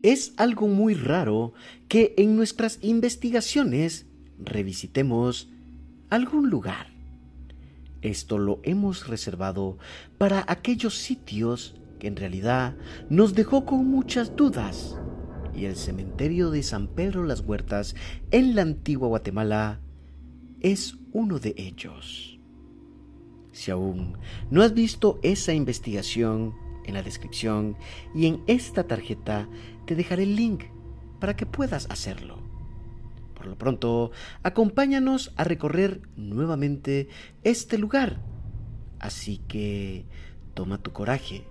Es algo muy raro que en nuestras investigaciones revisitemos algún lugar. Esto lo hemos reservado para aquellos sitios que en realidad nos dejó con muchas dudas. Y el cementerio de San Pedro Las Huertas en la antigua Guatemala es uno de ellos. Si aún no has visto esa investigación, en la descripción y en esta tarjeta te dejaré el link para que puedas hacerlo. Por lo pronto, acompáñanos a recorrer nuevamente este lugar. Así que toma tu coraje,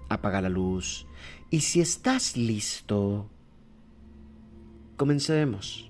apaga la luz y si estás listo, comencemos.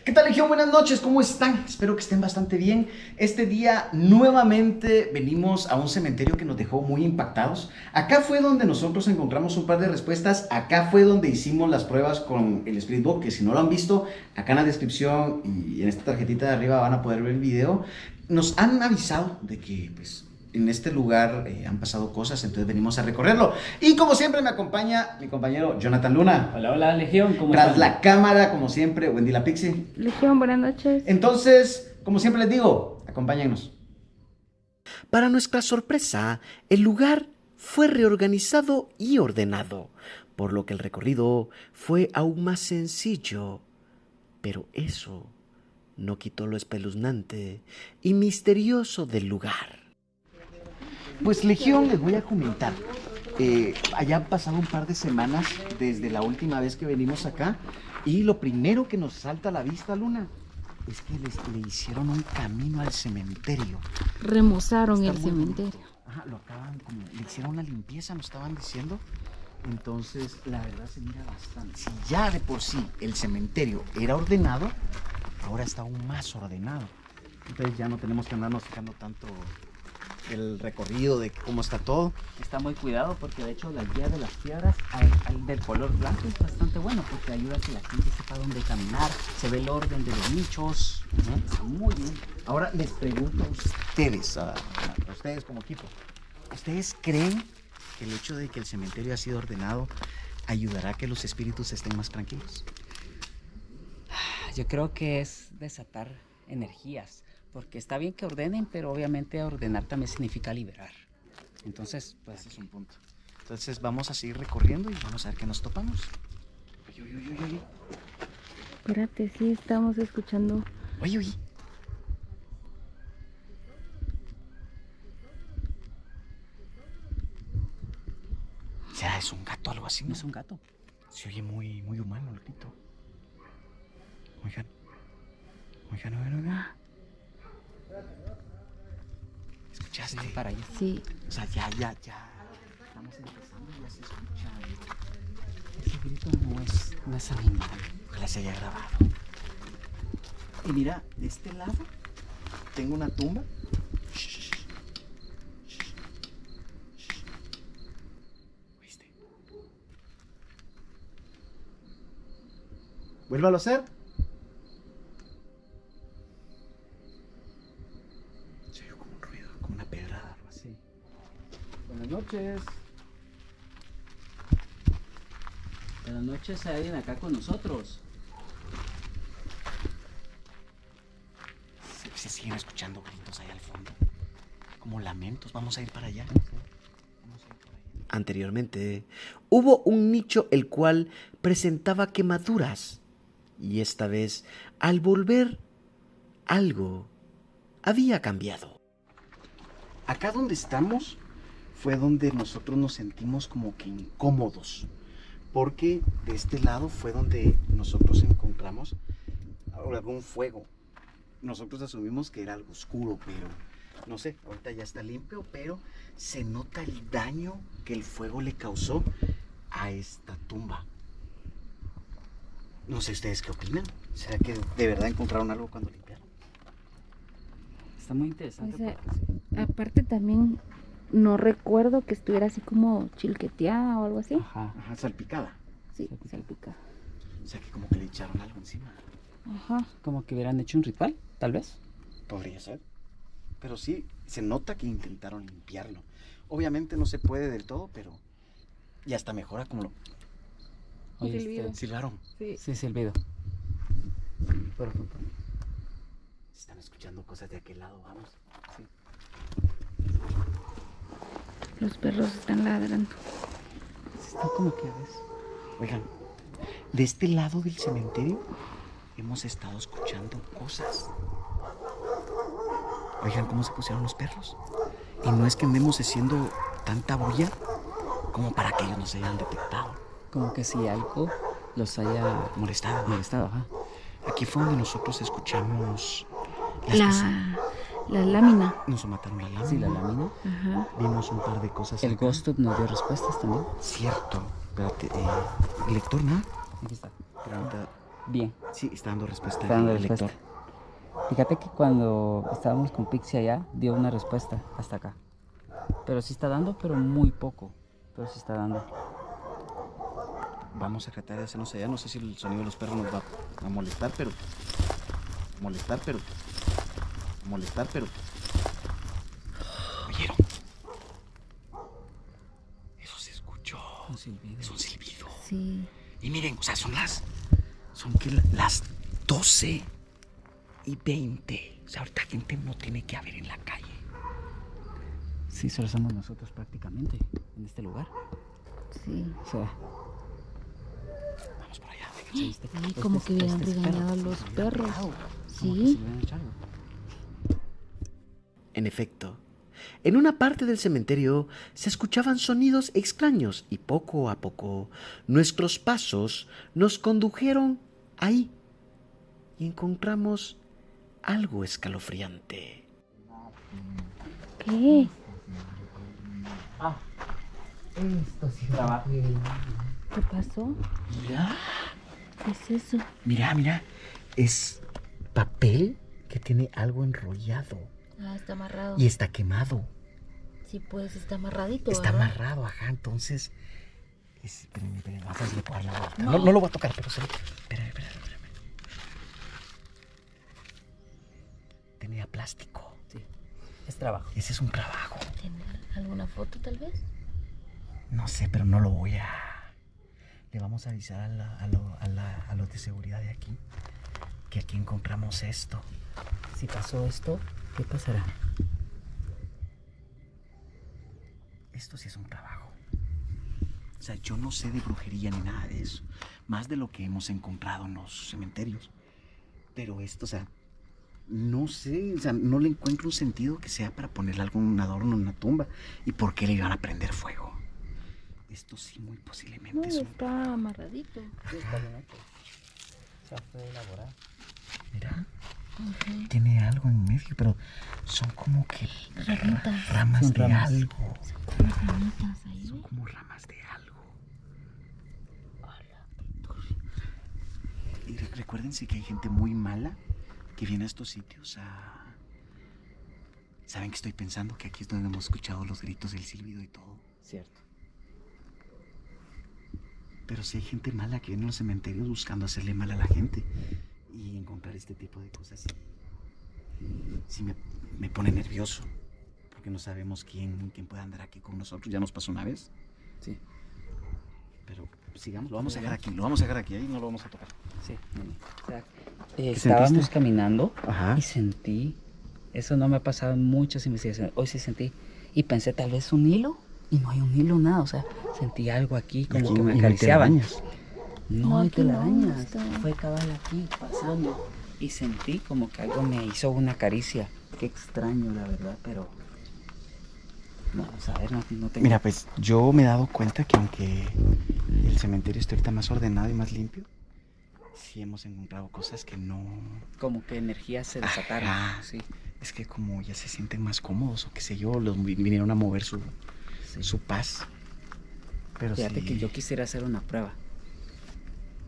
¿Qué tal, Legión? Buenas noches, ¿cómo están? Espero que estén bastante bien. Este día nuevamente venimos a un cementerio que nos dejó muy impactados. Acá fue donde nosotros encontramos un par de respuestas. Acá fue donde hicimos las pruebas con el Spirit Box, que si no lo han visto, acá en la descripción y en esta tarjetita de arriba van a poder ver el video. Nos han avisado de que pues en este lugar han pasado cosas, entonces venimos a recorrerlo. Y como siempre me acompaña mi compañero Jonathan Luna. Hola, hola, Legión, ¿cómo Tras están? la cámara, como siempre, Wendy la Pixie. Legión, buenas noches. Entonces, como siempre les digo, acompáñennos. Para nuestra sorpresa, el lugar fue reorganizado y ordenado, por lo que el recorrido fue aún más sencillo. Pero eso no quitó lo espeluznante y misterioso del lugar. Pues Legión, les voy a comentar. Allá han pasado un par de semanas desde la última vez que venimos acá y lo primero que nos salta a la vista, Luna, es que le hicieron un camino al cementerio. Remozaron Está el muy bonito. cementerio. Ajá, lo acaban como, le hicieron una limpieza, nos estaban diciendo. Entonces, la verdad se mira bastante. Si ya de por sí el cementerio era ordenado, ahora está aún más ordenado. Entonces ya no tenemos que andarnos fijando tanto el recorrido de cómo está todo. Está muy cuidado porque de hecho la guía de las piedras del color blanco es bastante bueno porque ayuda a que la gente sepa dónde caminar, se ve el orden de los nichos. Está muy bien. Ahora les pregunto a ustedes, a ustedes como equipo, ¿ustedes creen que el hecho de que el cementerio ha sido ordenado ayudará a que los espíritus estén más tranquilos? Yo creo que es desatar energías, porque está bien que ordenen, pero obviamente ordenar también significa liberar. Entonces, pues Ese es un punto. Entonces vamos a seguir recorriendo y vamos a ver qué nos topamos. Oye, oye, oye, oye. Espérate, sí, estamos escuchando. Oye, oye. ¿Será es un gato o algo así? no ¿No? es un gato. Se oye muy, muy humano el grito. Oigan. Oigan, oigan, oigan. ¿Escuchaste? Para allá. Sí, O sea, ya. Estamos empezando y ya se escucha. Ese grito no es animal. Ojalá se haya grabado. Y mira, de este lado tengo una tumba. ¿Oíste? Vuélvalo a hacer. Se oyó como un ruido, como una pedrada, algo así. Buenas noches. Buenas noches, hay alguien acá con nosotros. Se siguen escuchando gritos ahí al fondo. Como lamentos. Vamos a ir para allá. Anteriormente, hubo un nicho el cual presentaba quemaduras. Y esta vez, al volver, algo había cambiado. Acá donde estamos fue donde nosotros nos sentimos como que incómodos. Porque de este lado fue donde nosotros encontramos algún fuego. Nosotros asumimos que era algo oscuro, pero no sé, ahorita ya está limpio, pero se nota el daño que el fuego le causó a esta tumba. No sé ustedes qué opinan. ¿Será que de verdad encontraron algo cuando limpiaron? Está muy interesante. O sea, porque aparte también no recuerdo que estuviera así como chilqueteada o algo así. Ajá. Ajá, salpicada. Sí, salpica. O sea que como que le echaron algo encima. Ajá. Como que hubieran hecho un ritual, tal vez. Podría ser. Pero sí, se nota que intentaron limpiarlo. Obviamente no se puede del todo, pero ya está mejora como lo Silbido. silbaron. Sí. Sí, silbido. Por ejemplo. Se están escuchando cosas de aquel lado, vamos. Sí. Los perros están ladrando. Está como que a veces. Oigan, de este lado del cementerio hemos estado escuchando cosas. Oigan, ¿cómo se pusieron los perros? Y no es que andemos haciendo tanta bulla como para que ellos nos hayan detectado. Como que si algo los haya Molestado. molestado, ajá. Aquí fue donde nosotros escuchamos las cosas. La lámina. Nos mataron la lámina. Sí, la lámina. Ajá. Vimos un par de cosas. El acá. Ghost Tube nos dio respuestas también. Cierto. Espérate, lector, ¿no? Aquí está. Pero ahorita Bien. sí está dando respuesta Está dando el respuesta. lector. Fíjate que cuando estábamos con Pixie allá, dio una respuesta hasta acá. Pero sí está dando, pero muy poco. Pero sí está dando. Vamos a tratar de hacernos allá. No sé si el sonido de los perros nos va a molestar, pero. Molestar, pero. ¿Oyeron? Eso se escuchó. Un silbido. Es un silbido. Sí. Y miren, o sea, son que las 12:20. O sea, ahorita gente no tiene que haber en la calle. Sí, solo somos nosotros prácticamente en este lugar. Sí. O sea, Vamos por allá. ¿sí viste? Sí, como que hubieran es regañado a perro. los Sí, perros. como que Sí. se le hubieran hecho algo. En efecto, en una parte del cementerio se escuchaban sonidos extraños y poco a poco nuestros pasos nos condujeron ahí y encontramos algo escalofriante. ¿Qué? Ah, esto sí trabajo. ¿Qué pasó? Mira, ¿Qué es eso? mira, es papel que tiene algo enrollado Ah, está amarrado. y está quemado. Sí, pues está amarradito. Está ¿verdad? amarrado, ajá, entonces... Espérenme, vamos a ver si le puedo dar la vuelta. No lo voy a tocar, pero se... Espérenme. Tenía plástico. Sí, es trabajo. Ese es un trabajo. ¿Tiene alguna foto tal vez? No sé, pero no lo voy a... Le vamos a avisar a los de seguridad de aquí que aquí encontramos esto. Si pasó esto, ¿qué pasará? Esto sí es un trabajo. O sea, yo no sé de brujería ni nada de eso. Más de lo que hemos encontrado en los cementerios. Pero esto, o sea, no sé, o sea, no le encuentro un sentido que sea para ponerle algún adorno en una tumba. ¿Y por qué le iban a prender fuego? Esto sí, muy posiblemente No, es un... está amarradito. Sí, está bien hecho. O sea, fue elaborado. Mira, Ujú. tiene algo en medio, pero son como que Ramitas. ramas Son de ramas. algo. Como ramitas ahí. Son como ramas de algo. Y recuérdense que hay gente muy mala que viene a estos sitios a... ¿Saben qué estoy pensando? Que aquí es donde hemos escuchado los gritos, el silbido y todo. Cierto. Pero sí hay gente mala que viene a los cementerios buscando hacerle mal a la gente. Y encontrar este tipo de cosas sí me pone nervioso. Porque no sabemos quién puede andar aquí con nosotros. Ya nos pasó una vez. Sí, Pero sigamos, lo vamos a dejar aquí. Lo vamos a dejar aquí, ahí no lo vamos a tocar. sí. O sea, ¿Qué estábamos sentiste? caminando Ajá. y sentí, eso no me ha pasado en muchas investigaciones, hoy sí sentí, y pensé tal vez un hilo, y no hay un hilo, nada, o sea, sentí algo aquí como aquí que me no hay acariciaba. telarañas. No, No, hay aquí no, telarañas, está- fue cabal aquí pasando, y sentí como que algo me hizo una caricia. Qué extraño, la verdad, pero... Vamos a ver, no tengo... Mira, pues yo me he dado cuenta que aunque el cementerio esté ahorita más ordenado y más limpio, sí hemos encontrado cosas que no... Como que energías se desataron. Ajá. Sí, Es que como ya se sienten más cómodos o qué sé yo, los vinieron a mover sí. su paz. Pero Fíjate sí, que yo quisiera hacer una prueba.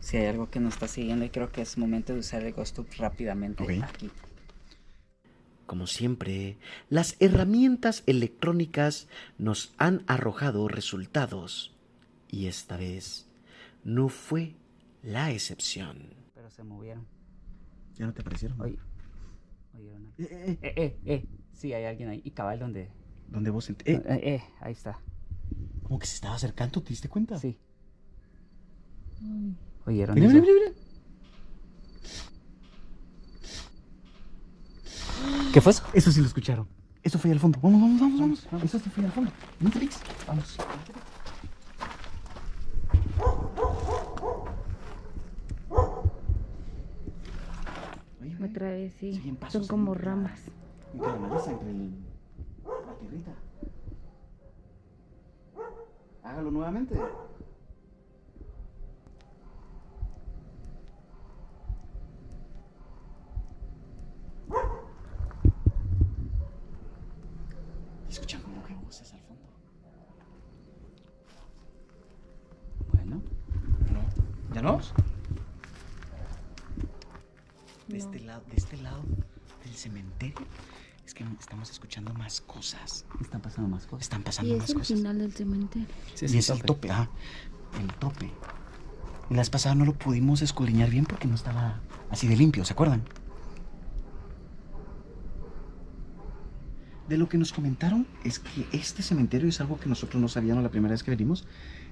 Si hay algo que nos está siguiendo, y creo que es momento de usar el Ghost Tube rápidamente Ok. aquí. como siempre, las herramientas electrónicas nos han arrojado resultados. Y esta vez no fue la excepción. Pero se movieron. ¿Ya no te aparecieron? Oye, oyeron. Sí, hay alguien ahí. Y cabal donde... ¿Dónde vos ahí está. como que se estaba acercando, ¿te diste cuenta? Sí. ¿Oyeron Mira, eso? mira, mira, mira. ¿Qué fue eso? Eso sí lo escucharon. Eso fue ahí al fondo. Vamos, vamos, vamos, vamos. Eso sí fue ahí al fondo. Vente, Pix. Vamos. Oye, oye. Otra vez, sí. Siguen pasos Son ahí como entre la- ramas. entre la maleza, entre la tierrita. Hágalo nuevamente. Escuchan como que voces al fondo. Bueno. No. ¿Ya no? De No. este lado del cementerio es que estamos escuchando más cosas. Están pasando más cosas. Están Y pasando es más el cosas. final del cementerio. Sí, Y es el tope, el tope. Y la vez pasada no lo pudimos escudriñar bien porque no estaba así de limpio, ¿se acuerdan? De lo que nos comentaron es que este cementerio es algo que nosotros no sabíamos la primera vez que venimos,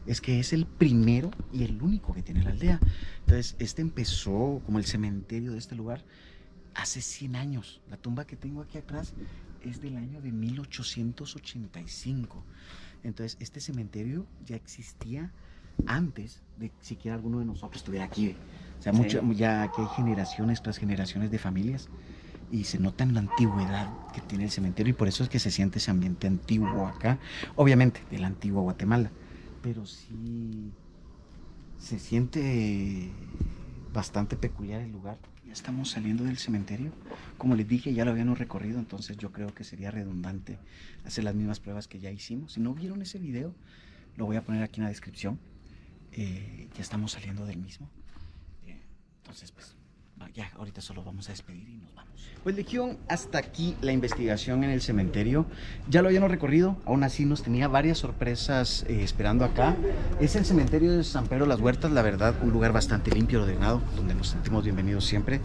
es que es el primero y el único que tiene la aldea. Entonces, este empezó como el cementerio de este lugar hace 100 años. La tumba que tengo aquí atrás es del año de 1885. Entonces, este cementerio ya existía antes de siquiera alguno de nosotros estuviera aquí. O sea, Sí. ya aquí hay generaciones tras generaciones de familias y se nota en la antigüedad que tiene el cementerio y por eso es que se siente ese ambiente antiguo acá, obviamente de la antigua Guatemala, pero sí se siente bastante peculiar el lugar. Ya estamos saliendo del cementerio, como les dije ya lo habíamos recorrido, entonces yo creo que sería redundante hacer las mismas pruebas que ya hicimos. Si no vieron ese video, lo voy a poner aquí en la descripción. Ya estamos saliendo del mismo. Entonces, pues, ya, ahorita solo vamos a despedir y nos vamos. Pues, Legión, hasta aquí la investigación en el cementerio. Ya lo habíamos recorrido, aún así nos tenía varias sorpresas esperando acá. Es el cementerio de San Pedro Las Huertas, la verdad, un lugar bastante limpio, ordenado, donde nos sentimos bienvenidos siempre.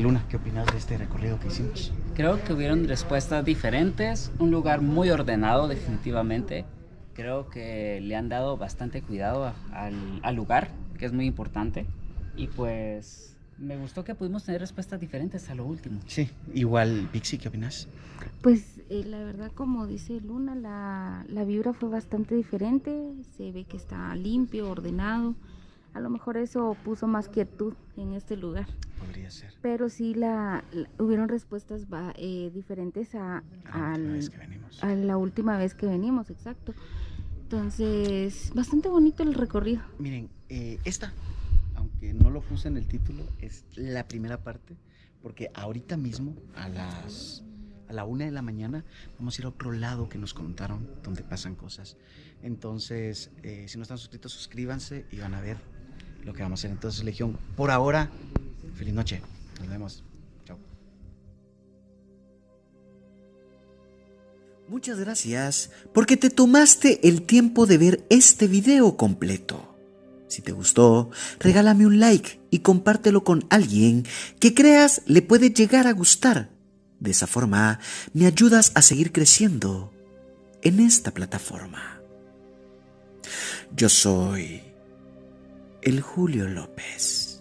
Luna, ¿qué opinas de este recorrido que hicimos? Creo que hubieron respuestas diferentes. Un lugar muy ordenado, definitivamente. Creo que le han dado bastante cuidado al lugar, que es muy importante. Y pues me gustó que pudimos tener respuestas diferentes a lo último. Sí, igual, Pixie, ¿qué opinas? Pues la verdad, como dice Luna, la vibra fue bastante diferente. Se ve que está limpio, ordenado. A lo mejor eso puso más quietud en este lugar. Podría ser. Pero sí hubieron respuestas diferentes La última vez que venimos. a la última vez que venimos, exacto. Entonces, bastante bonito el recorrido. Miren, esta, aunque no lo puse en el título, es la primera parte, porque ahorita mismo a la 1 de la mañana vamos a ir a otro lado que nos contaron donde pasan cosas. Entonces, si no están suscritos, suscríbanse y van a ver lo que vamos a hacer. Entonces, Legión, por ahora, feliz noche. Nos vemos. Chao. Muchas gracias porque te tomaste el tiempo de ver este video completo. Si te gustó, regálame un like y compártelo con alguien que creas le puede llegar a gustar. De esa forma me ayudas a seguir creciendo en esta plataforma. Yo soy el Julio López.